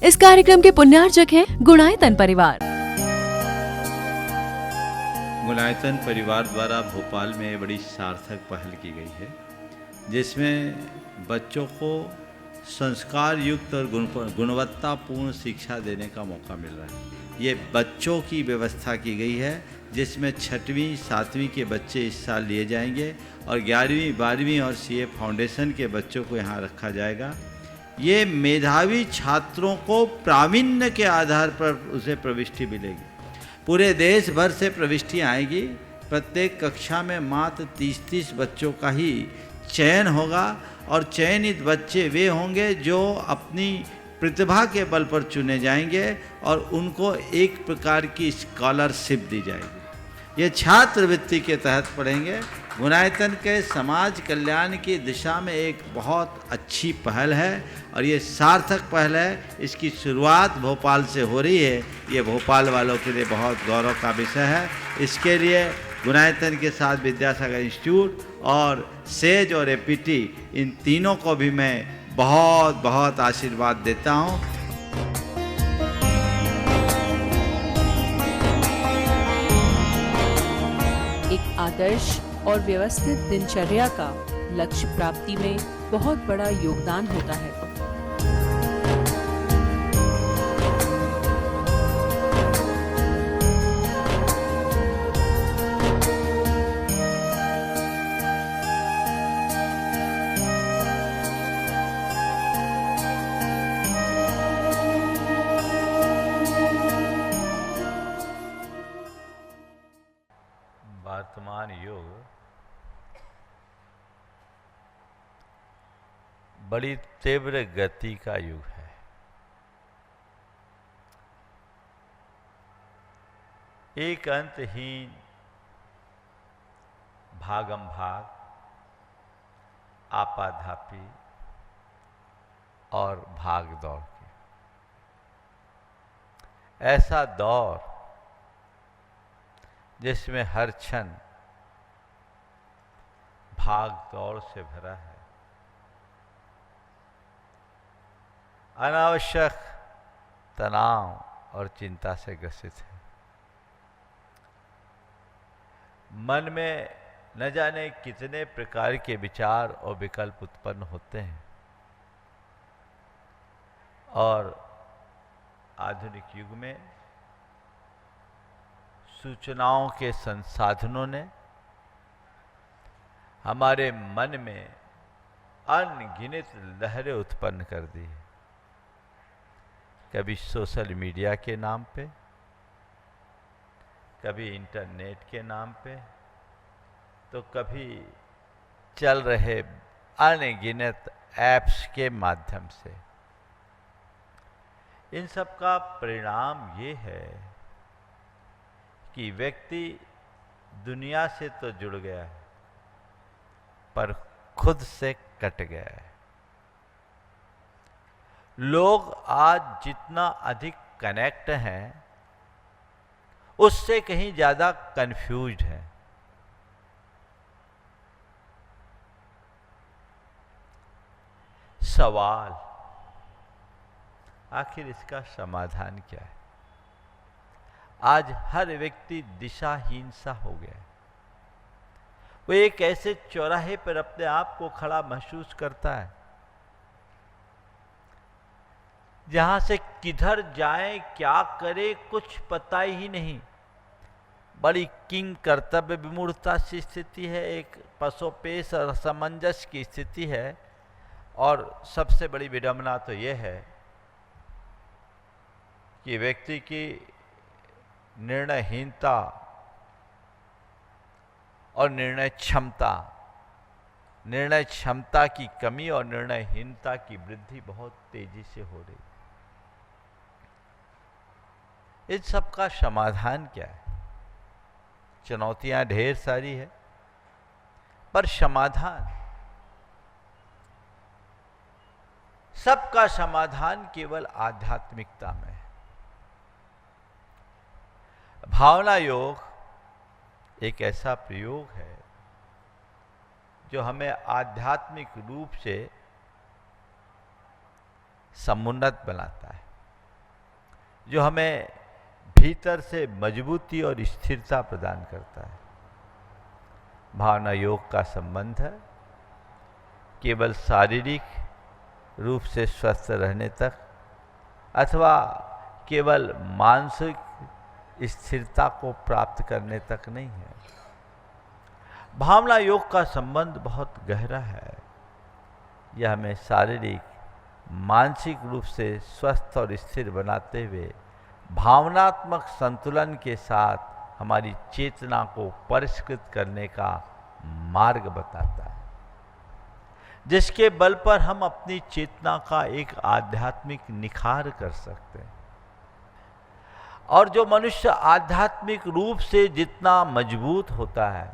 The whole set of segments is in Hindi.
इस कार्यक्रम के पुण्यार्चक हैं गुणायतन परिवार। गुणायतन परिवार द्वारा भोपाल में बड़ी सार्थक पहल की गई है, जिसमें बच्चों को संस्कार युक्त और गुणवत्तापूर्ण शिक्षा देने का मौका मिल रहा है। ये बच्चों की व्यवस्था की गई है, जिसमें 6वीं 7वीं के बच्चे इस साल लिए जाएंगे और 11वीं 12वीं और सीए फाउंडेशन के बच्चों को यहाँ रखा जाएगा। ये मेधावी छात्रों को प्रावीण्य के आधार पर उसे प्रविष्टि मिलेगी। पूरे देश भर से प्रविष्टियाँ आएगी। प्रत्येक कक्षा में मात्र 30-30 बच्चों का ही चयन होगा और चयनित बच्चे वे होंगे जो अपनी प्रतिभा के बल पर चुने जाएंगे और उनको एक प्रकार की स्कॉलरशिप दी जाएगी। ये छात्रवृत्ति के तहत पढ़ेंगे। गुणायतन के समाज कल्याण की दिशा में एक बहुत अच्छी पहल है और ये सार्थक पहल है। इसकी शुरुआत भोपाल से हो रही है। ये भोपाल वालों के लिए बहुत गौरव का विषय है। इसके लिए गुणायतन के साथ विद्यासागर इंस्टीट्यूट और सेज और एपीटी, इन तीनों को भी मैं बहुत बहुत आशीर्वाद देता हूँ। एक आदर्श और व्यवस्थित दिनचर्या का लक्ष्य प्राप्ति में बहुत बड़ा योगदान होता है। वर्तमान युग बड़ी तीव्र गति का युग है। एक अंतहीन भागम भाग, आपाधापी और भाग दौड़ की ऐसा दौर जिसमें हर क्षण भाग दौड़ से भरा है। अनावश्यक तनाव और चिंता से ग्रसित है। मन में न जाने कितने प्रकार के विचार और विकल्प उत्पन्न होते हैं और आधुनिक युग में सूचनाओं के संसाधनों ने हमारे मन में अनगिनत लहरें उत्पन्न कर दी है। कभी सोशल मीडिया के नाम पे, कभी इंटरनेट के नाम पे, तो कभी चल रहे अनगिनत ऐप्स के माध्यम से। इन सब का परिणाम ये है कि व्यक्ति दुनिया से तो जुड़ गया है पर खुद से कट गया है। लोग आज जितना अधिक कनेक्ट हैं उससे कहीं ज्यादा कंफ्यूज्ड हैं। सवाल, आखिर इसका समाधान क्या है? आज हर व्यक्ति दिशाहीन सा हो गया है। वो एक ऐसे चौराहे पर अपने आप को खड़ा महसूस करता है जहां से किधर जाए, क्या करे, कुछ पता ही नहीं। बड़ी किंग कर्तव्य विमूढ़ता सी स्थिति है, एक पसोपेश और असमंजस की स्थिति है। और सबसे बड़ी विडंबना तो यह है कि व्यक्ति की निर्णयहीनता और निर्णय क्षमता की कमी और निर्णयहीनता की वृद्धि बहुत तेजी से हो रही है। इन सब का समाधान क्या है? चुनौतियां ढेर सारी है, पर समाधान, सबका समाधान केवल आध्यात्मिकता में है। भावना योग एक ऐसा प्रयोग है जो हमें आध्यात्मिक रूप से समुन्नत बनाता है। जो हमें भीतर से मजबूती और स्थिरता प्रदान करता है। भावना योग का संबंध है केवल शारीरिक रूप से स्वस्थ रहने तक अथवा केवल मानसिक स्थिरता को प्राप्त करने तक नहीं है। भावना योग का संबंध बहुत गहरा है। यह हमें शारीरिक मानसिक रूप से स्वस्थ और स्थिर बनाते हुए भावनात्मक संतुलन के साथ हमारी चेतना को परिष्कृत करने का मार्ग बताता है, जिसके बल पर हम अपनी चेतना का एक आध्यात्मिक निखार कर सकते हैं। और जो मनुष्य आध्यात्मिक रूप से जितना मजबूत होता है,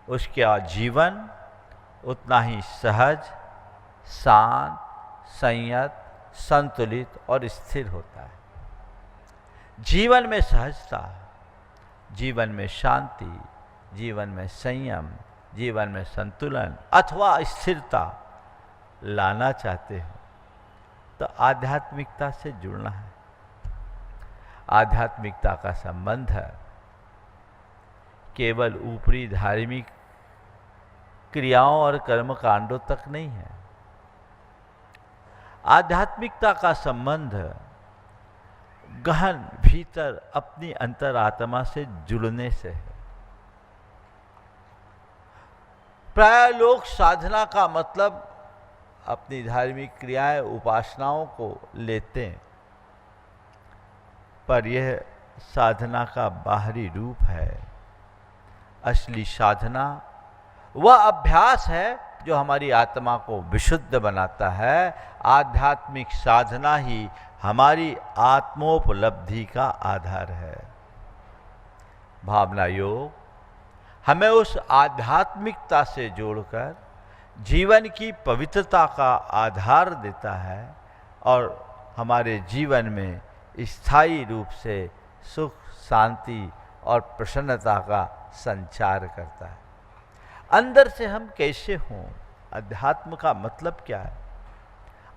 उसका जीवन उतना ही सहज, शांत, संयत, संतुलित और स्थिर होता है। जीवन में सहजता, जीवन में शांति, जीवन में संयम, जीवन में संतुलन अथवा स्थिरता लाना चाहते हो तो आध्यात्मिकता से जुड़ना है। आध्यात्मिकता का संबंध है केवल ऊपरी धार्मिक क्रियाओं और कर्मकांडों तक नहीं है। आध्यात्मिकता का संबंध गहन भीतर अपनी अंतरात्मा से जुड़ने से है। प्राय लोग साधना का मतलब अपनी धार्मिक क्रियाएं उपासनाओं को लेते हैं, पर यह साधना का बाहरी रूप है। असली साधना वह अभ्यास है जो हमारी आत्मा को विशुद्ध बनाता है। आध्यात्मिक साधना ही हमारी आत्मोपलब्धि का आधार है। भावना योग हमें उस आध्यात्मिकता से जोड़कर जीवन की पवित्रता का आधार देता है और हमारे जीवन में स्थायी रूप से सुख, शांति और प्रसन्नता का संचार करता है। अंदर से हम कैसे हों, अध्यात्म का मतलब क्या है?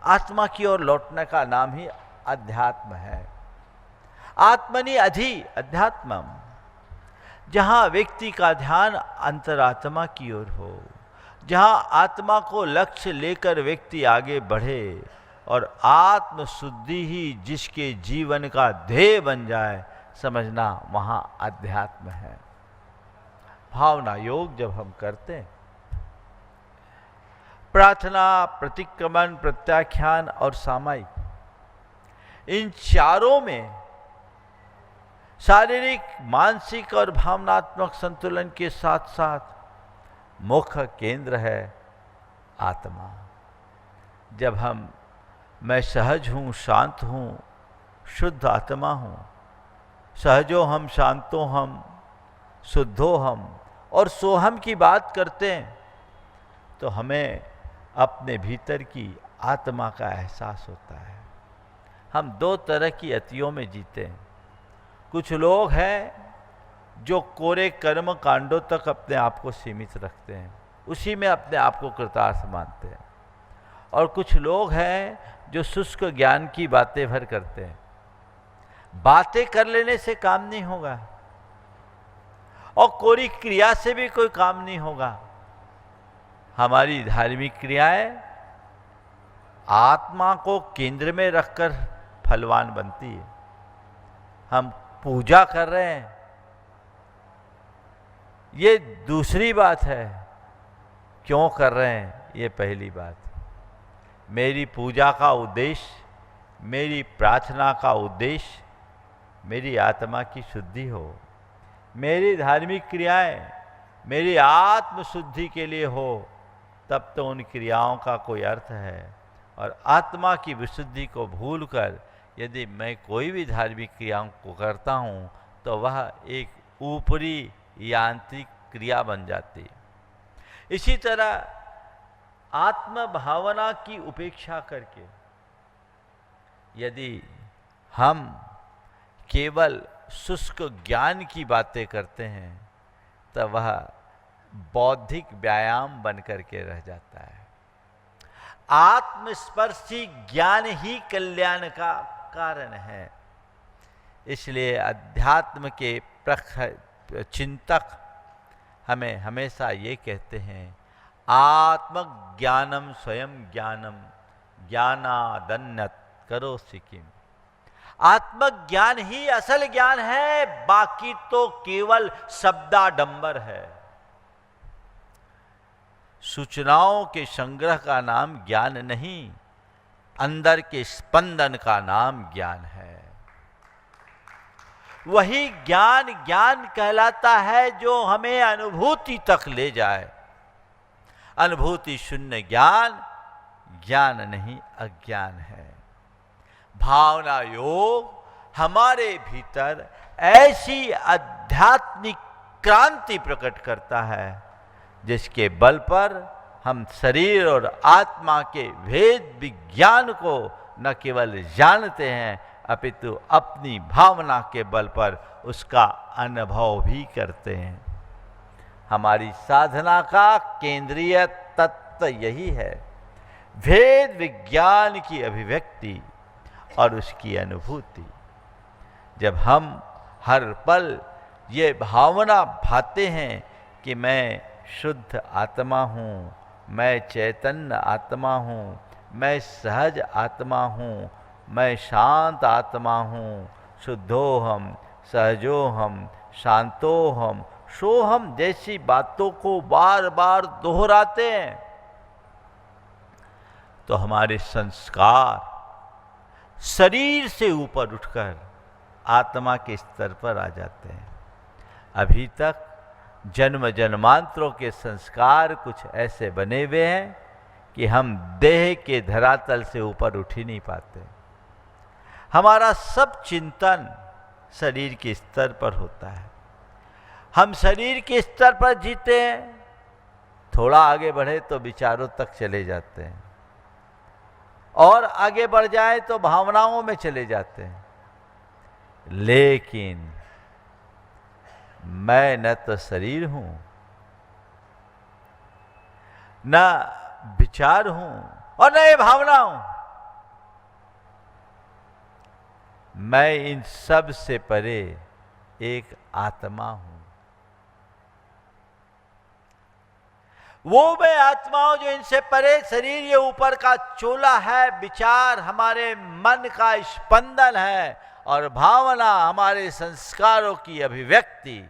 आत्मा की ओर लौटने का नाम ही अध्यात्म है। आत्मनि अधि अध्यात्मम, जहां व्यक्ति का ध्यान अंतरात्मा की ओर हो, जहां आत्मा को लक्ष्य लेकर व्यक्ति आगे बढ़े और आत्म शुद्धि ही जिसके जीवन का ध्येय बन जाए, समझना वहां अध्यात्म है। भावना योग जब हम करते हैं, प्रार्थना, प्रतिक्रमण, प्रत्याख्यान और सामायिक, इन चारों में शारीरिक, मानसिक और भावनात्मक संतुलन के साथ साथ मुख्य केंद्र है आत्मा। जब मैं सहज हूँ, शांत हूँ, शुद्ध आत्मा हूँ, सहजो हम, शांतो हम, शुद्धो हम और सोहम की बात करते हैं, तो हमें अपने भीतर की आत्मा का एहसास होता है। हम दो तरह की अतियों में जीते हैं। कुछ लोग हैं जो कोरे कर्म कांडों तक अपने आप को सीमित रखते हैं, उसी में अपने आप को कृतार्थ मानते हैं। और कुछ लोग हैं जो शुष्क ज्ञान की बातें भर करते हैं। बातें कर लेने से काम नहीं होगा और कोरी क्रिया से भी कोई काम नहीं होगा। हमारी धार्मिक क्रियाएं आत्मा को केंद्र में रखकर फलवान बनती है। हम पूजा कर रहे हैं, ये दूसरी बात है, क्यों कर रहे हैं ये पहली बात। मेरी पूजा का उद्देश्य, मेरी प्रार्थना का उद्देश्य मेरी आत्मा की शुद्धि हो, मेरी धार्मिक क्रियाएं मेरी आत्म शुद्धि के लिए हो, तब तो उन क्रियाओं का कोई अर्थ है। और आत्मा की विशुद्धि को भूलकर यदि मैं कोई भी धार्मिक क्रियाओं को करता हूँ तो वह एक ऊपरी यांत्रिक क्रिया बन जाती है। इसी तरह आत्म भावना की उपेक्षा करके यदि हम केवल शुष्क ज्ञान की बातें करते हैं तो वह बौद्धिक व्यायाम बन करके रह जाता है। आत्मस्पर्शी ज्ञान ही कल्याण का कारण है। इसलिए अध्यात्म के प्रखर चिंतक हमें हमेशा ये कहते हैं, आत्मज्ञानम स्वयं ज्ञानम ज्ञानादन्यत करो सिकिम। आत्मज्ञान ही असल ज्ञान है, बाकी तो केवल शब्दाडंबर है। सूचनाओं के संग्रह का नाम ज्ञान नहीं, अंदर के स्पंदन का नाम ज्ञान है। वही ज्ञान ज्ञान कहलाता है जो हमें अनुभूति तक ले जाए। अनुभूति शून्य ज्ञान ज्ञान नहीं, अज्ञान है। भावना योग हमारे भीतर ऐसी आध्यात्मिक क्रांति प्रकट करता है जिसके बल पर हम शरीर और आत्मा के भेद विज्ञान को न केवल जानते हैं अपितु अपनी भावना के बल पर उसका अनुभव भी करते हैं। हमारी साधना का केंद्रीय तत्व यही है, भेद विज्ञान की अभिव्यक्ति और उसकी अनुभूति। जब हम हर पल ये भावना भाते हैं कि मैं शुद्ध आत्मा हूँ, मैं चैतन्य आत्मा हूँ, मैं सहज आत्मा हूँ, मैं शांत आत्मा हूँ, शुद्धोहम सहजोहम शांतोहम सोहम जैसी बातों को बार बार दोहराते हैं तो हमारे संस्कार शरीर से ऊपर उठकर आत्मा के स्तर पर आ जाते हैं। अभी तक जन्म जन्मांतरों के संस्कार कुछ ऐसे बने हुए हैं कि हम देह के धरातल से ऊपर उठ ही नहीं पाते। हमारा सब चिंतन शरीर के स्तर पर होता है। हम शरीर के स्तर पर जीते हैं, थोड़ा आगे बढ़े तो विचारों तक चले जाते हैं, और आगे बढ़ जाए तो भावनाओं में चले जाते हैं। लेकिन मैं न तो शरीर हूं, न विचार हूं और न ये भावना हूं। मैं इन सब से परे एक आत्मा हूं। वो मैं आत्मा हूं जो इनसे परे शरीर ये ऊपर का चोला है, विचार हमारे मन का स्पंदन है और भावना हमारे संस्कारों की अभिव्यक्ति।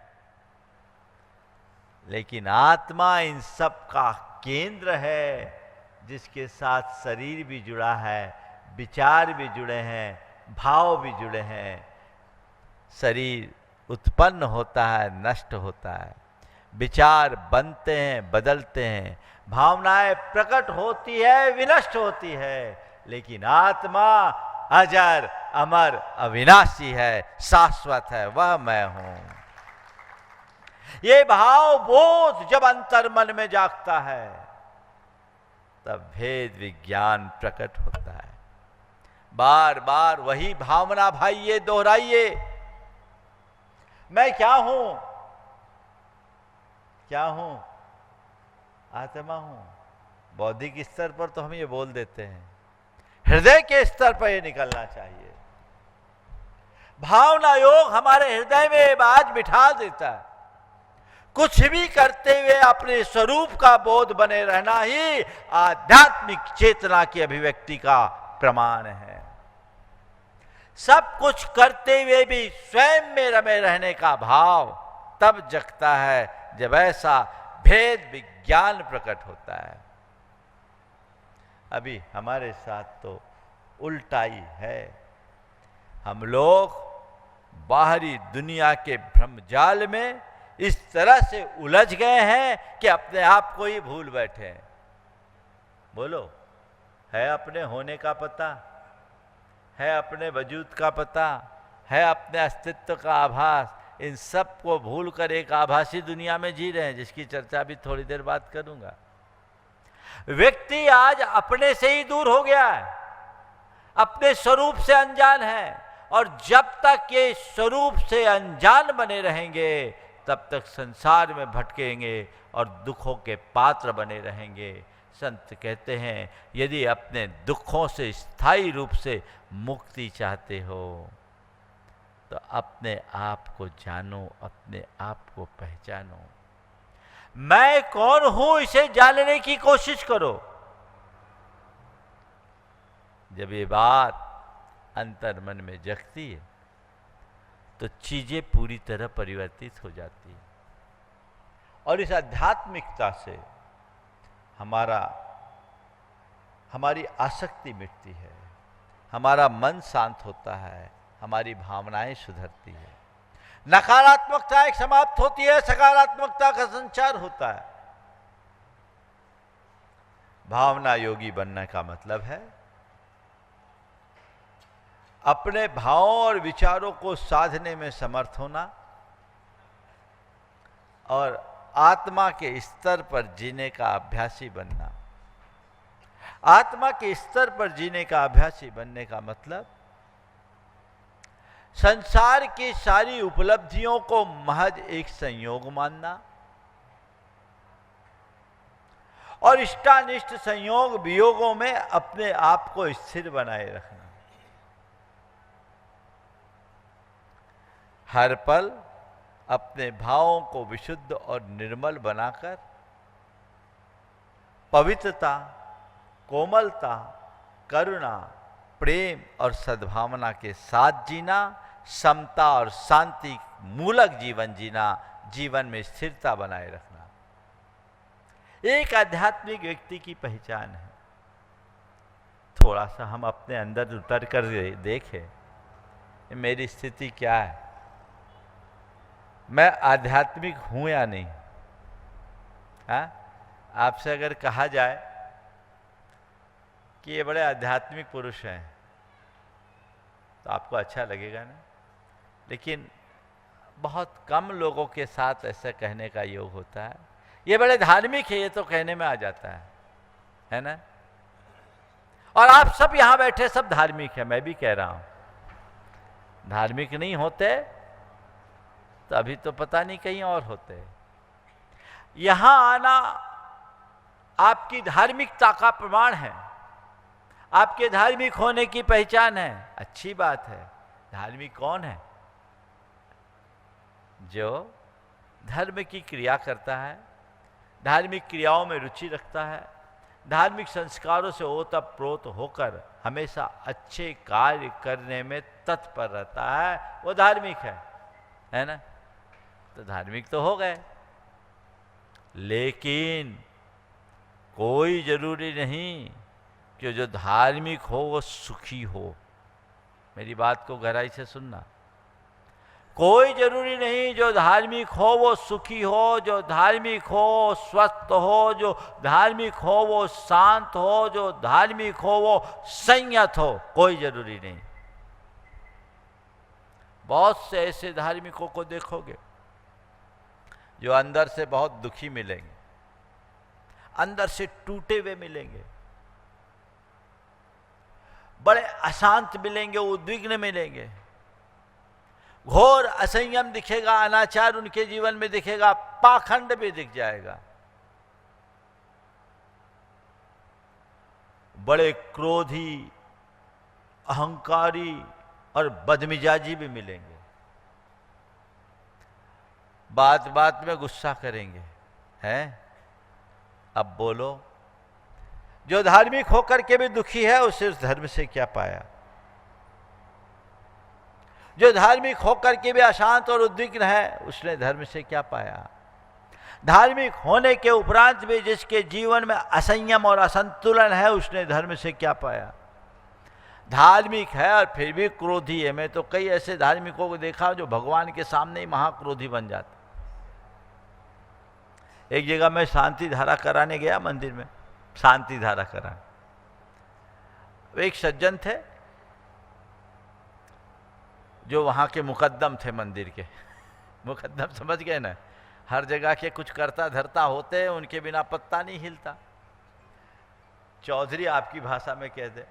लेकिन आत्मा इन सब का केंद्र है, जिसके साथ शरीर भी जुड़ा है, विचार भी जुड़े हैं, भाव भी जुड़े हैं। शरीर उत्पन्न होता है, नष्ट होता है, विचार बनते हैं, बदलते हैं, भावनाएं प्रकट होती है, विनष्ट होती है, लेकिन आत्मा अजर अमर अविनाशी है, शाश्वत है, वह मैं हूं। ये भाव बोध जब अंतर मन में जागता है तब भेद विज्ञान प्रकट होता है। बार बार वही भावना भाइये दोहराइए, मैं क्या हूं? क्या हूं? आत्मा हूं। बौद्धिक स्तर पर तो हम ये बोल देते हैं, हृदय के स्तर पर ये निकलना चाहिए। भावना योग हमारे हृदय में बाज बिठा देता है। कुछ भी करते हुए अपने स्वरूप का बोध बने रहना ही आध्यात्मिक चेतना की अभिव्यक्ति का प्रमाण है। सब कुछ करते हुए भी स्वयं में रमे रहने का भाव तब जगता है जब ऐसा भेद विज्ञान प्रकट होता है। अभी हमारे साथ तो उल्टा ही है। हम लोग बाहरी दुनिया के भ्रमजाल में इस तरह से उलझ गए हैं कि अपने आप को ही भूल बैठे हैं। बोलो, है अपने होने का पता, है अपने वजूद का पता, है अपने अस्तित्व का आभास। इन सब को भूलकर एक आभासी दुनिया में जी रहे हैं, जिसकी चर्चा भी थोड़ी देर बाद करूंगा। व्यक्ति आज अपने से ही दूर हो गया है, अपने स्वरूप से अनजान है, और जब तक ये स्वरूप से अनजान बने रहेंगे तब तक संसार में भटकेंगे और दुखों के पात्र बने रहेंगे। संत कहते हैं यदि अपने दुखों से स्थायी रूप से मुक्ति चाहते हो तो अपने आप को जानो, अपने आप को पहचानो। मैं कौन हूं इसे जानने की कोशिश करो। जब ये बात अंतर मन में जगती है तो चीजें पूरी तरह परिवर्तित हो जाती है और इस आध्यात्मिकता से हमारी आसक्ति मिटती है, हमारा मन शांत होता है, हमारी भावनाएं सुधरती है, नकारात्मकता एक समाप्त होती है, सकारात्मकता का संचार होता है। भावना योगी बनने का मतलब है अपने भावों और विचारों को साधने में समर्थ होना और आत्मा के स्तर पर जीने का अभ्यासी बनना। आत्मा के स्तर पर जीने का अभ्यासी बनने का मतलब संसार की सारी उपलब्धियों को महज एक संयोग मानना और इष्टानिष्ट संयोग वियोगों में अपने आप को स्थिर बनाए रखना। हर पल अपने भावों को विशुद्ध और निर्मल बनाकर पवित्रता, कोमलता, करुणा, प्रेम और सद्भावना के साथ जीना, समता और शांति मूलक जीवन जीना, जीवन में स्थिरता बनाए रखना एक आध्यात्मिक व्यक्ति की पहचान है। थोड़ा सा हम अपने अंदर उतर कर देखें, मेरी स्थिति क्या है, मैं आध्यात्मिक हूं या नहीं। आपसे अगर कहा जाए कि ये बड़े आध्यात्मिक पुरुष हैं तो आपको अच्छा लगेगा ना, लेकिन बहुत कम लोगों के साथ ऐसा कहने का योग होता है। ये बड़े धार्मिक है, ये तो कहने में आ जाता है ना। और आप सब यहां बैठे सब धार्मिक है, मैं भी कह रहा हूं। धार्मिक नहीं होते तो अभी तो पता नहीं कहीं और होते। यहां आना आपकी धार्मिकता का प्रमाण है, आपके धार्मिक होने की पहचान है। अच्छी बात है। धार्मिक कौन है? जो धर्म की क्रिया करता है, धार्मिक क्रियाओं में रुचि रखता है, धार्मिक संस्कारों से ओतप्रोत होकर हमेशा अच्छे कार्य करने में तत्पर रहता है, वो धार्मिक है ना। तो धार्मिक तो हो गए, लेकिन कोई जरूरी नहीं कि जो धार्मिक हो वो सुखी हो। मेरी बात को गहराई से सुनना। कोई जरूरी नहीं जो धार्मिक हो वो सुखी हो, जो धार्मिक हो स्वस्थ हो, जो धार्मिक हो वो शांत हो, जो धार्मिक हो वो संयत हो। कोई जरूरी नहीं। बहुत से ऐसे धार्मिकों को देखोगे जो अंदर से बहुत दुखी मिलेंगे, अंदर से टूटे हुए मिलेंगे, बड़े अशांत मिलेंगे, उद्विग्न मिलेंगे, घोर असंयम दिखेगा, अनाचार उनके जीवन में दिखेगा, पाखंड भी दिख जाएगा, बड़े क्रोधी, अहंकारी और बदमिजाजी भी मिलेंगे, बात बात में गुस्सा करेंगे। हैं? अब बोलो, जो धार्मिक होकर के भी दुखी है उसे उस धर्म से क्या पाया? जो धार्मिक होकर के भी अशांत और उद्विग्न है उसने धर्म से क्या पाया? धार्मिक होने के उपरांत भी जिसके जीवन में असंयम और असंतुलन है उसने धर्म से क्या पाया? धार्मिक है और फिर भी क्रोधी है। मैं तो कई ऐसे धार्मिकों को देखा जो भगवान के सामने ही महाक्रोधी बन जाते। एक जगह मैं शांति धारा कराने गया मंदिर में, शांति धारा कराने। एक सज्जन थे जो वहां के मुकद्दम थे मंदिर के। मुकद्दम समझ गए ना, हर जगह के कुछ करता धरता होते हैं, उनके बिना पत्ता नहीं हिलता। चौधरी आपकी भाषा में कह दे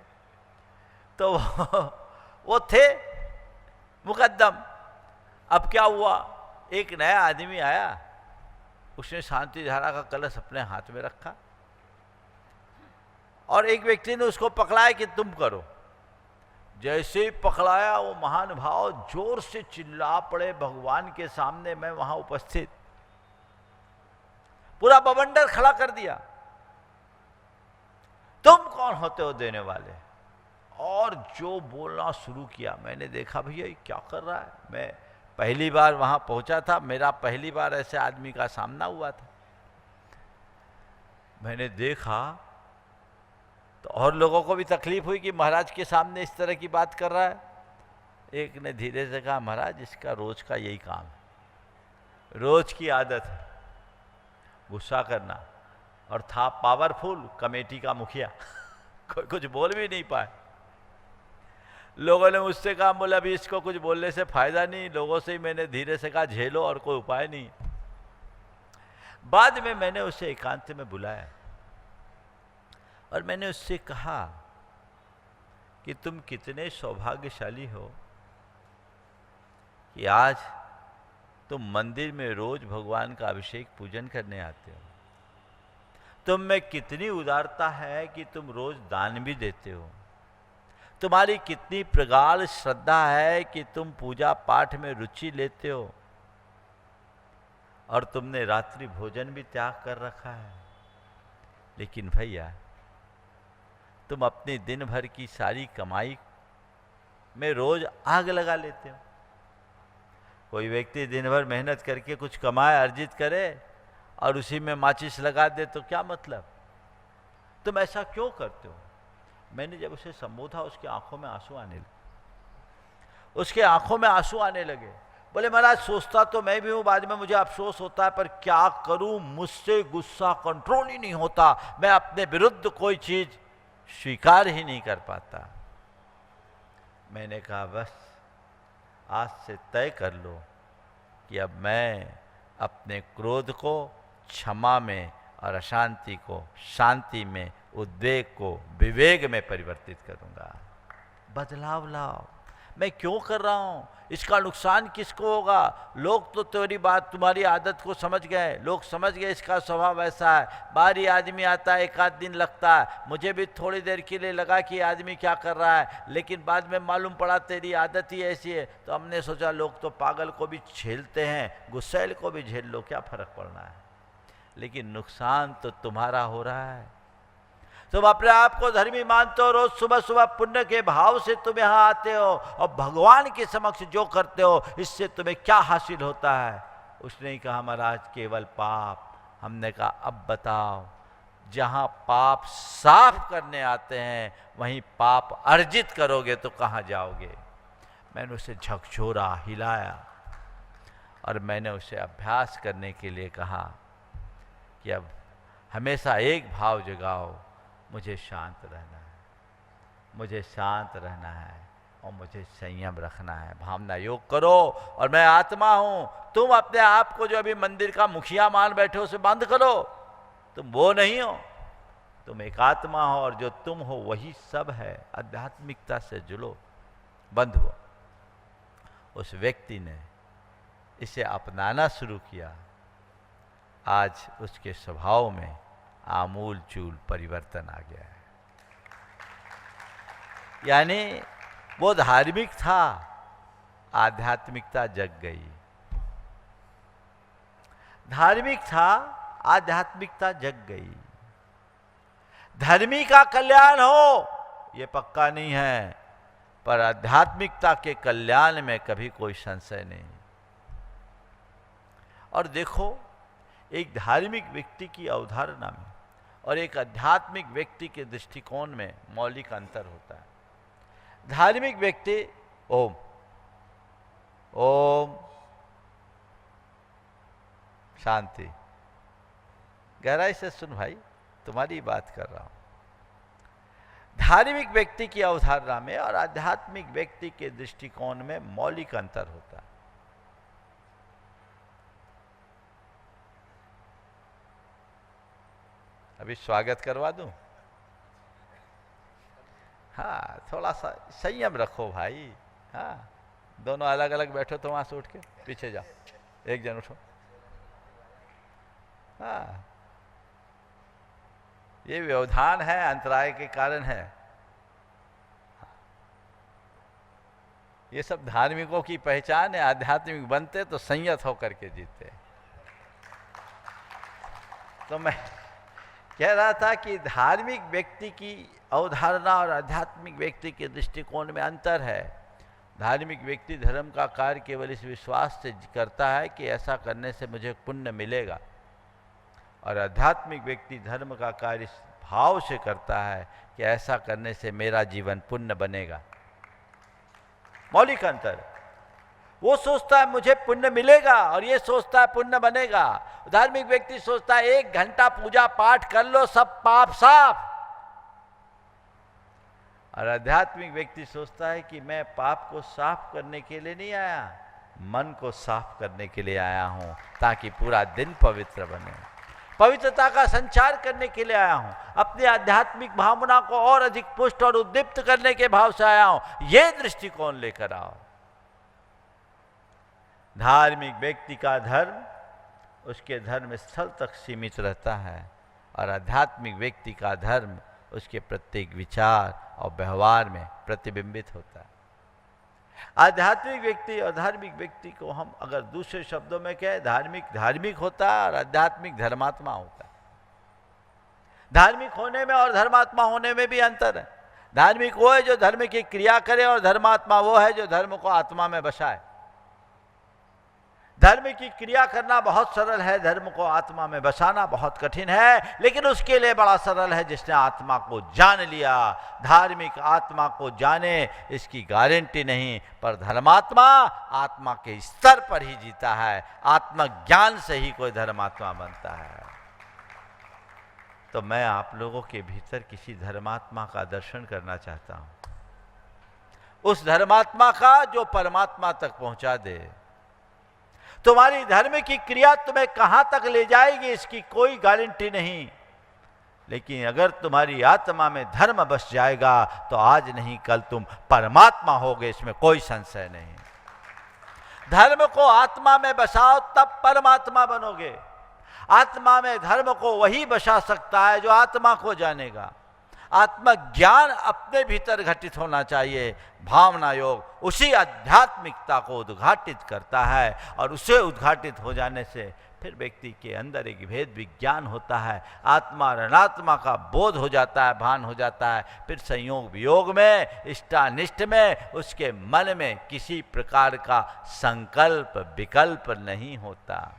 तो वो थे मुकद्दम। अब क्या हुआ, एक नया आदमी आया, उसने शांति धारा का कलश अपने हाथ में रखा, और एक व्यक्ति ने उसको पकड़ाया कि तुम करो। जैसे ही पकड़ाया वो महान भाव जोर से चिल्ला पड़े भगवान के सामने, मैं वहां उपस्थित, पूरा बवंडर खड़ा कर दिया, तुम कौन होते हो देने वाले? और जो बोलना शुरू किया, मैंने देखा भैया ये क्या कर रहा है। मैं पहली बार वहां पहुंचा था, मेरा पहली बार ऐसे आदमी का सामना हुआ था। मैंने देखा तो और लोगों को भी तकलीफ हुई कि महाराज के सामने इस तरह की बात कर रहा है। एक ने धीरे से कहा, महाराज इसका रोज का यही काम है, रोज की आदत है गुस्सा करना। और था पावरफुल कमेटी का मुखिया कोई कुछ बोल भी नहीं पाए। लोगों ने मुझसे कहा, बोला अभी इसको कुछ बोलने से फायदा नहीं। लोगों से ही मैंने धीरे से कहा, झेलो और कोई उपाय नहीं। बाद में मैंने उसे एकांत में बुलाया और मैंने उससे कहा कि तुम कितने सौभाग्यशाली हो कि आज तुम मंदिर में रोज भगवान का अभिषेक पूजन करने आते हो। तुम में कितनी उदारता है कि तुम रोज दान भी देते हो। तुम्हारी कितनी प्रगाढ़ श्रद्धा है कि तुम पूजा पाठ में रुचि लेते हो। और तुमने रात्रि भोजन भी त्याग कर रखा है। लेकिन भैया तुम अपनी दिन भर की सारी कमाई में रोज आग लगा लेते हो। कोई व्यक्ति दिन भर मेहनत करके कुछ कमाए, अर्जित करे और उसी में माचिस लगा दे तो क्या मतलब? तुम ऐसा क्यों करते हो? मैंने जब उसे संबोधा उसकी आंखों में आंसू आने लगे। उसके आंखों में आंसू आने लगे। बोले महाराज सोचता तो मैं भी हूं, बाद में मुझे अफसोस होता है, पर क्या करूं, मुझसे गुस्सा कंट्रोल ही नहीं होता। मैं अपने विरुद्ध कोई चीज स्वीकार ही नहीं कर पाता। मैंने कहा बस आज से तय कर लो कि अब मैं अपने क्रोध को क्षमा में और अशांति को शांति में, उद्वेग को विवेक में परिवर्तित करूंगा। बदलाव लाओ। मैं क्यों कर रहा हूं? इसका नुकसान किसको होगा? लोग तो तेरी बात, तुम्हारी आदत को समझ गए। लोग समझ गए इसका स्वभाव ऐसा है। बाहरी आदमी आता है, एक आध दिन लगता है। मुझे भी थोड़ी देर के लिए लगा कि आदमी क्या कर रहा है, लेकिन बाद में मालूम पड़ा तेरी आदत ही ऐसी है। तो हमने सोचा लोग तो पागल को भी झेलते हैं, गुस्सैल को भी झेल लो, क्या फर्क पड़ना है। लेकिन नुकसान तो तुम्हारा हो रहा है। तुम अपने आप को धर्मी मानते हो, रोज सुबह सुबह पुण्य के भाव से तुम यहाँ आते हो और भगवान के समक्ष जो करते हो इससे तुम्हें क्या हासिल होता है? उसने ही कहा महाराज केवल पाप। हमने कहा अब बताओ, जहाँ पाप साफ करने आते हैं वहीं पाप अर्जित करोगे तो कहाँ जाओगे? मैंने उसे झकझोरा, हिलाया और मैंने उसे अभ्यास करने के लिए कहा कि अब हमेशा एक भाव जगाओ, मुझे शांत रहना है, मुझे शांत रहना है और मुझे संयम रखना है। भावना योग करो और मैं आत्मा हूं। तुम अपने आप को जो अभी मंदिर का मुखिया मान बैठे हो उसे बंद करो। तुम वो नहीं हो, तुम एक आत्मा हो और जो तुम हो वही सब है। आध्यात्मिकता से जुड़ो, बंद हो। उस व्यक्ति ने इसे अपनाना शुरू किया। आज उसके स्वभाव में आमूल चूल परिवर्तन आ गया है। यानी वो धार्मिक था, आध्यात्मिकता जग गई। धार्मिक था, आध्यात्मिकता जग गई। धर्मी का कल्याण हो ये पक्का नहीं है, पर आध्यात्मिकता के कल्याण में कभी कोई संशय नहीं। और देखो, एक धार्मिक व्यक्ति की अवधारणा में और एक आध्यात्मिक व्यक्ति के दृष्टिकोण में मौलिक अंतर होता है। धार्मिक व्यक्ति ओम ओम शांति, गहराई से सुन भाई, तुम्हारी बात कर रहा हूं। धार्मिक व्यक्ति की अवधारणा में और आध्यात्मिक व्यक्ति के दृष्टिकोण में मौलिक अंतर होता है। अभी स्वागत करवा दूं? हाँ, थोड़ा सा संयम रखो भाई। हाँ, दोनों अलग अलग बैठो तो वहां से उठ के पीछे जाओ, एक जन उठो। हाँ, ये व्यवधान है, अंतराय के कारण है। ये सब धार्मिकों की पहचान है। आध्यात्मिक बनते तो संयत होकर के जीते। तो मैं कह रहा था कि धार्मिक व्यक्ति की अवधारणा और आध्यात्मिक व्यक्ति के दृष्टिकोण में अंतर है। धार्मिक व्यक्ति धर्म का कार्य केवल इस विश्वास से करता है कि ऐसा करने से मुझे पुण्य मिलेगा, और आध्यात्मिक व्यक्ति धर्म का कार्य इस भाव से करता है कि ऐसा करने से मेरा जीवन पुण्य बनेगा। मौलिक अंतर। वो सोचता है मुझे पुण्य मिलेगा, और ये सोचता है पुण्य बनेगा। धार्मिक व्यक्ति सोचता है 1 घंटा पूजा पाठ कर लो, सब पाप साफ। और आध्यात्मिक व्यक्ति सोचता है कि मैं पाप को साफ करने के लिए नहीं आया, मन को साफ करने के लिए आया हूं, ताकि पूरा दिन पवित्र बने। पवित्रता का संचार करने के लिए आया हूं, अपनी आध्यात्मिक भावना को और अधिक पुष्ट और उद्दीप्त करने के भाव से आया हूं। ये दृष्टिकोण लेकर आओ। धार्मिक व्यक्ति का धर्म उसके धर्म स्थल तक सीमित रहता है, और आध्यात्मिक व्यक्ति का धर्म उसके प्रत्येक विचार और व्यवहार में प्रतिबिंबित होता है। आध्यात्मिक व्यक्ति और धार्मिक व्यक्ति को हम अगर दूसरे शब्दों में कहें, धार्मिक होता है और आध्यात्मिक धर्मात्मा होता है। धार्मिक होने में और धर्मात्मा होने में भी अंतर है। धार्मिक वो है जो धर्म की क्रिया करे, और धर्मात्मा वो है जो धर्म को आत्मा में बसाए। धर्म की क्रिया करना बहुत सरल है, धर्म को आत्मा में बसाना बहुत कठिन है, लेकिन उसके लिए बड़ा सरल है जिसने आत्मा को जान लिया। धार्मिक आत्मा को जाने इसकी गारंटी नहीं, पर धर्मात्मा आत्मा के स्तर पर ही जीता है। आत्मज्ञान से ही कोई धर्मात्मा बनता है। तो मैं आप लोगों के भीतर किसी धर्मात्मा का दर्शन करना चाहता हूं, उस धर्मात्मा का जो परमात्मा तक पहुंचा दे। तुम्हारी धर्म की क्रिया तुम्हें कहां तक ले जाएगी इसकी कोई गारंटी नहीं, लेकिन अगर तुम्हारी आत्मा में धर्म बस जाएगा तो आज नहीं कल तुम परमात्मा होगे, इसमें कोई संशय नहीं। धर्म को आत्मा में बसाओ तब परमात्मा बनोगे। आत्मा में धर्म को वही बसा सकता है जो आत्मा को जानेगा। आत्मज्ञान अपने भीतर घटित होना चाहिए। भावना योग उसी आध्यात्मिकता को उद्घाटित करता है, और उसे उद्घाटित हो जाने से फिर व्यक्ति के अंदर एक भेद विज्ञान होता है। आत्मा और अनात्मा का बोध हो जाता है, भान हो जाता है। फिर संयोग वियोग में, इष्टानिष्ट में उसके मन में किसी प्रकार का संकल्प विकल्प नहीं होता।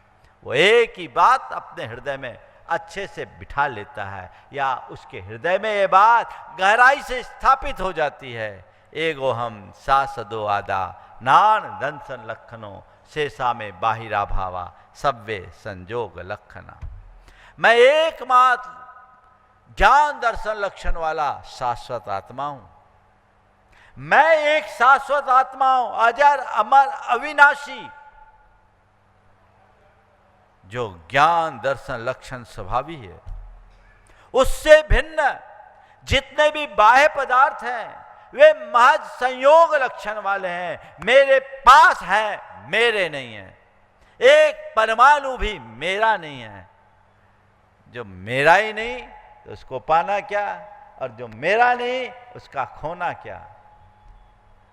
वो एक ही बात अपने हृदय में अच्छे से बिठा लेता है, या उसके हृदय में ये बात गहराई से स्थापित हो जाती है। एगो हम सासदो आदा नान दंसन लखनो शेषा में बाहिरा भावा सव्वे संजोग लखना। मैं एकमात्र ज्ञान दर्शन लक्षण वाला शाश्वत आत्मा हूं। मैं एक शाश्वत आत्मा हूं, अजर अमर अविनाशी, जो ज्ञान दर्शन लक्षण स्वभावी है। उससे भिन्न जितने भी बाह्य पदार्थ हैं वे महज संयोग लक्षण वाले हैं। मेरे पास है, मेरे नहीं है। एक परमाणु भी मेरा नहीं है। जो मेरा ही नहीं तो उसको पाना क्या, और जो मेरा नहीं उसका खोना क्या।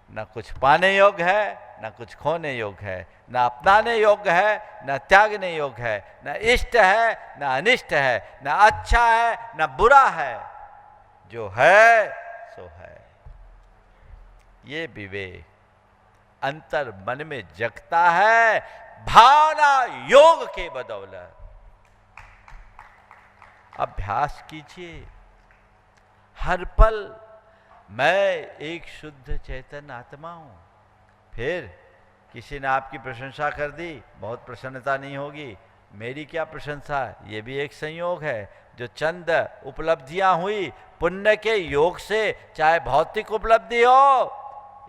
न कुछ पाने योग्य है, न कुछ खोने योग्य है, न अपनाने योग्य है, न त्यागने योग्य है, न इष्ट है, न अनिष्ट है, न अच्छा है, न बुरा है। जो है सो है। ये विवेक अंतर मन में जगता है भावना योग के बदौलत। अभ्यास कीजिए हर पल मैं एक शुद्ध चैतन्य आत्मा हूं। फिर किसी ने आपकी प्रशंसा कर दी, बहुत प्रसन्नता नहीं होगी। मेरी क्या प्रशंसा, ये भी एक संयोग है। जो चंद उपलब्धियां हुई पुण्य के योग से, चाहे भौतिक उपलब्धि हो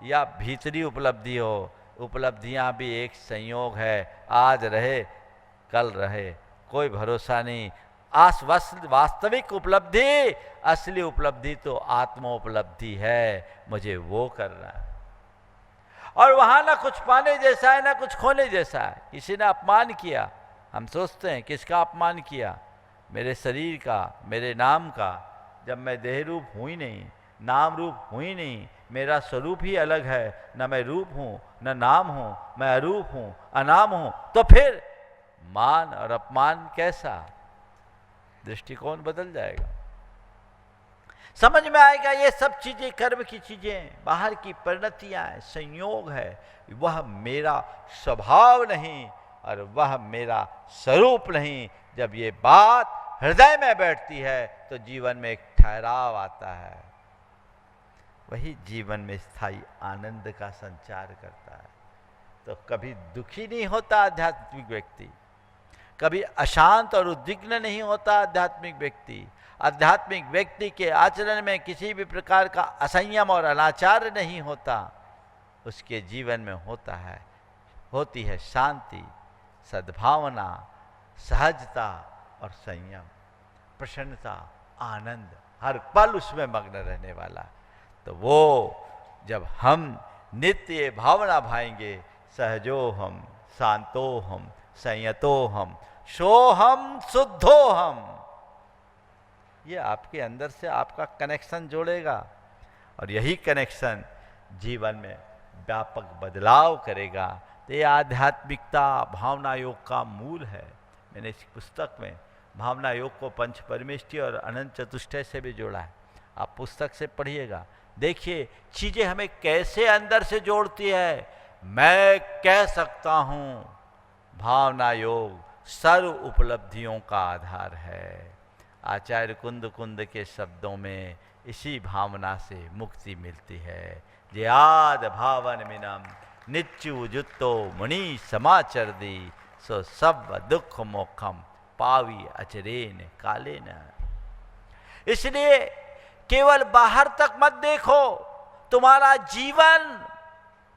या भीतरी उपलब्धि हो, उपलब्धियां भी एक संयोग है। आज रहे कल रहे, कोई भरोसा नहीं। वास्तविक उपलब्धि, असली उपलब्धि तो आत्मोपलब्धि है। मुझे वो करना है, और वहां ना कुछ पाने जैसा है, ना कुछ खोने जैसा है। किसी ने अपमान किया, हम सोचते हैं किसका अपमान किया, मेरे शरीर का, मेरे नाम का, जब मैं देह रूप हूँ ही नहीं, नाम रूप हूँ ही नहीं, मेरा स्वरूप ही अलग है, न मैं रूप हूँ न नाम हूँ, मैं अरूप हूँ अनाम हूँ, तो फिर मान और अपमान कैसा? दृष्टिकोण बदल जाएगा। समझ में आएगा ये सब चीजें कर्म की चीजें, बाहर की परिणतियां हैं, संयोग है, वह मेरा स्वभाव नहीं और वह मेरा स्वरूप नहीं। जब ये बात हृदय में बैठती है तो जीवन में एक ठहराव आता है, वही जीवन में स्थायी आनंद का संचार करता है। तो कभी दुखी नहीं होता आध्यात्मिक व्यक्ति, कभी अशांत और उद्विग्न नहीं होता आध्यात्मिक व्यक्ति। आध्यात्मिक व्यक्ति के आचरण में किसी भी प्रकार का असंयम और अनाचार नहीं होता, उसके जीवन में होती है शांति, सद्भावना, सहजता और संयम, प्रसन्नता, आनंद, हर पल उसमें मग्न रहने वाला। तो वो जब हम नित्य ये भावना भाएंगे, सहजो हम, शांतो हम, संयतो हम, सोहम शुद्धो हम, ये आपके अंदर से आपका कनेक्शन जोड़ेगा और यही कनेक्शन जीवन में व्यापक बदलाव करेगा। तो ये आध्यात्मिकता भावना योग का मूल है। मैंने इस पुस्तक में भावना योग को पंच परमेष्टि और अनंत चतुष्टय से भी जोड़ा है। आप पुस्तक से पढ़िएगा, देखिए चीजें हमें कैसे अंदर से जोड़ती है। मैं कह सकता हूँ भावना योग सर्व उपलब्धियों का आधार है। आचार्य कुंद कुंद के शब्दों में इसी भावना से मुक्ति मिलती है। जे आद भावन मिनम नित्यु जुत्तो मुनि समाचर दी, सो सब दुख मोखम पावी अचरेन कालेन। इसलिए केवल बाहर तक मत देखो, तुम्हारा जीवन,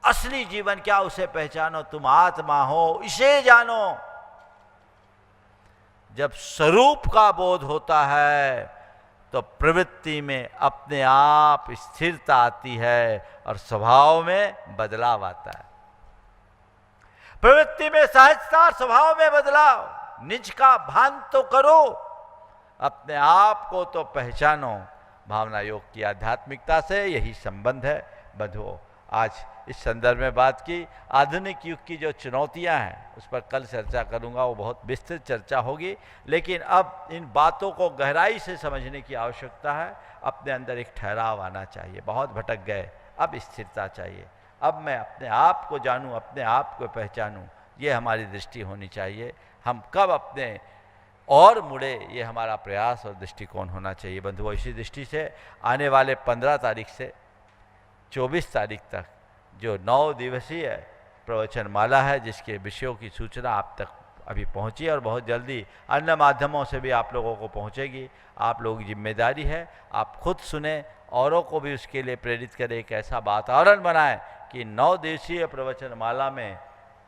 असली जीवन क्या उसे पहचानो। तुम आत्मा हो, इसे जानो। जब स्वरूप का बोध होता है तो प्रवृत्ति में अपने आप स्थिरता आती है और स्वभाव में बदलाव आता है। प्रवृत्ति में सहजता, स्वभाव में बदलाव। निज का भान तो करो, अपने आप को तो पहचानो। भावना योग की आध्यात्मिकता से यही संबंध है। बंधुओं, आज इस संदर्भ में बात की। आधुनिक युग की जो चुनौतियां हैं उस पर कल चर्चा करूंगा, वो बहुत विस्तृत चर्चा होगी। लेकिन अब इन बातों को गहराई से समझने की आवश्यकता है। अपने अंदर एक ठहराव आना चाहिए। बहुत भटक गए, अब स्थिरता चाहिए। अब मैं अपने आप को जानूं, अपने आप को पहचानूं, ये हमारी दृष्टि होनी चाहिए। हम कब अपने और मुड़े, ये हमारा प्रयास और दृष्टिकोण होना चाहिए। बंधुओं, इसी दृष्टि से आने वाले 15 तारीख से 24 तारीख तक जो 9 दिवसीय प्रवचन माला है, जिसके विषयों की सूचना आप तक अभी पहुंची और बहुत जल्दी अन्य माध्यमों से भी आप लोगों को पहुंचेगी। आप लोगों की जिम्मेदारी है, आप खुद सुने, औरों को भी उसके लिए प्रेरित करें। एक ऐसा वातावरण बनाएं कि 9 दिवसीय प्रवचन माला में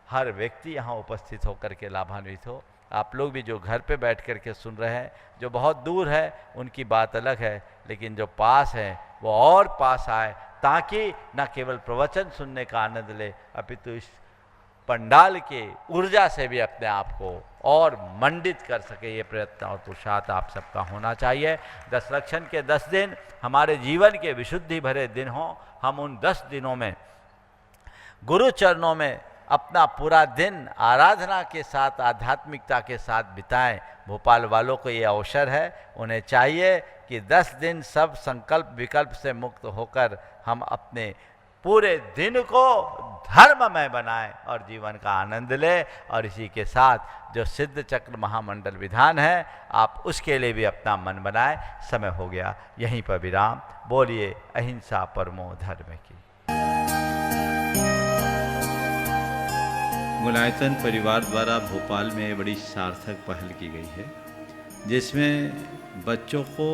हर व्यक्ति यहाँ उपस्थित होकर के लाभान्वित हो। आप लोग भी जो घर पे बैठ कर के सुन रहे हैं, जो बहुत दूर है उनकी बात अलग है, लेकिन जो पास है वो और पास आए, ताकि न केवल प्रवचन सुनने का आनंद ले, अपितु इस पंडाल के ऊर्जा से भी अपने आप को और मंडित कर सके। ये प्रयत्न और पुरुषार्थ आप सबका होना चाहिए। दशलक्षण के 10 दिन हमारे जीवन के विशुद्धि भरे दिन हों। हम उन 10 दिनों में गुरु चरणों में अपना पूरा दिन आराधना के साथ, आध्यात्मिकता के साथ बिताएं। भोपाल वालों को ये अवसर है, उन्हें चाहिए कि 10 दिन सब संकल्प विकल्प से मुक्त होकर हम अपने पूरे दिन को धर्ममय बनाएं और जीवन का आनंद लें। और इसी के साथ जो सिद्ध चक्र महामंडल विधान है, आप उसके लिए भी अपना मन बनाएं। समय हो गया, यहीं पर विराम। बोलिए अहिंसा परमो धर्म की। मुलायतन परिवार द्वारा भोपाल में बड़ी सार्थक पहल की गई है, जिसमें बच्चों को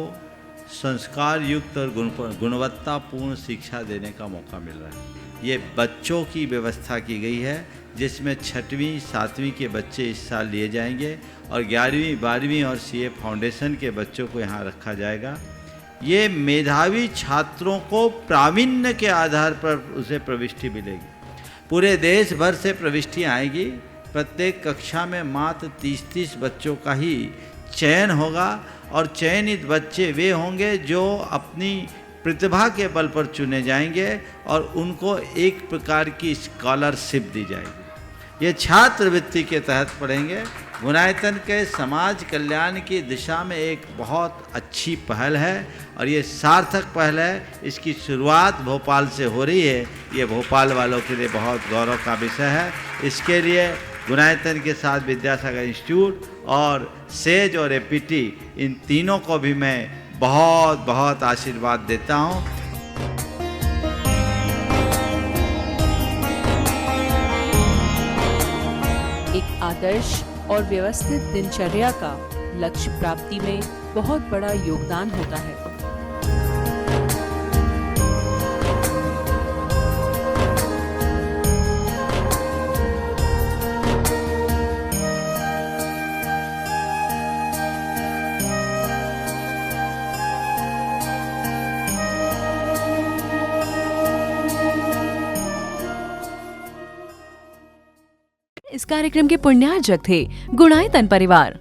संस्कार युक्त और गुणवत्तापूर्ण शिक्षा देने का मौका मिल रहा है। ये बच्चों की व्यवस्था की गई है, जिसमें 6वीं 7वीं के बच्चे इस साल लिए जाएंगे और 11वीं 12वीं और सीए फाउंडेशन के बच्चों को यहाँ रखा जाएगा। ये मेधावी छात्रों को प्रावीण्य के आधार पर उसे प्रविष्टि मिलेगी। पूरे देश भर से प्रविष्टियाँ आएगी। प्रत्येक कक्षा में मात्र 30-30 बच्चों का ही चयन होगा और चयनित बच्चे वे होंगे जो अपनी प्रतिभा के बल पर चुने जाएंगे और उनको एक प्रकार की स्कॉलरशिप दी जाएगी। ये छात्रवृत्ति के तहत पढ़ेंगे। गुणायतन के समाज कल्याण की दिशा में एक बहुत अच्छी पहल है और ये सार्थक पहल है। इसकी शुरुआत भोपाल से हो रही है। ये भोपाल वालों के लिए बहुत गौरव का विषय है। इसके लिए गुणायतन के साथ विद्यासागर इंस्टीट्यूट और सेज और एपीटी इन तीनों को भी मैं बहुत बहुत आशीर्वाद देता हूँ। एक आदर्श और व्यवस्थित दिनचर्या का लक्ष्य प्राप्ति में बहुत बड़ा योगदान होता है। इस कार्यक्रम के पुण्यार्जक थे गुणायतन परिवार।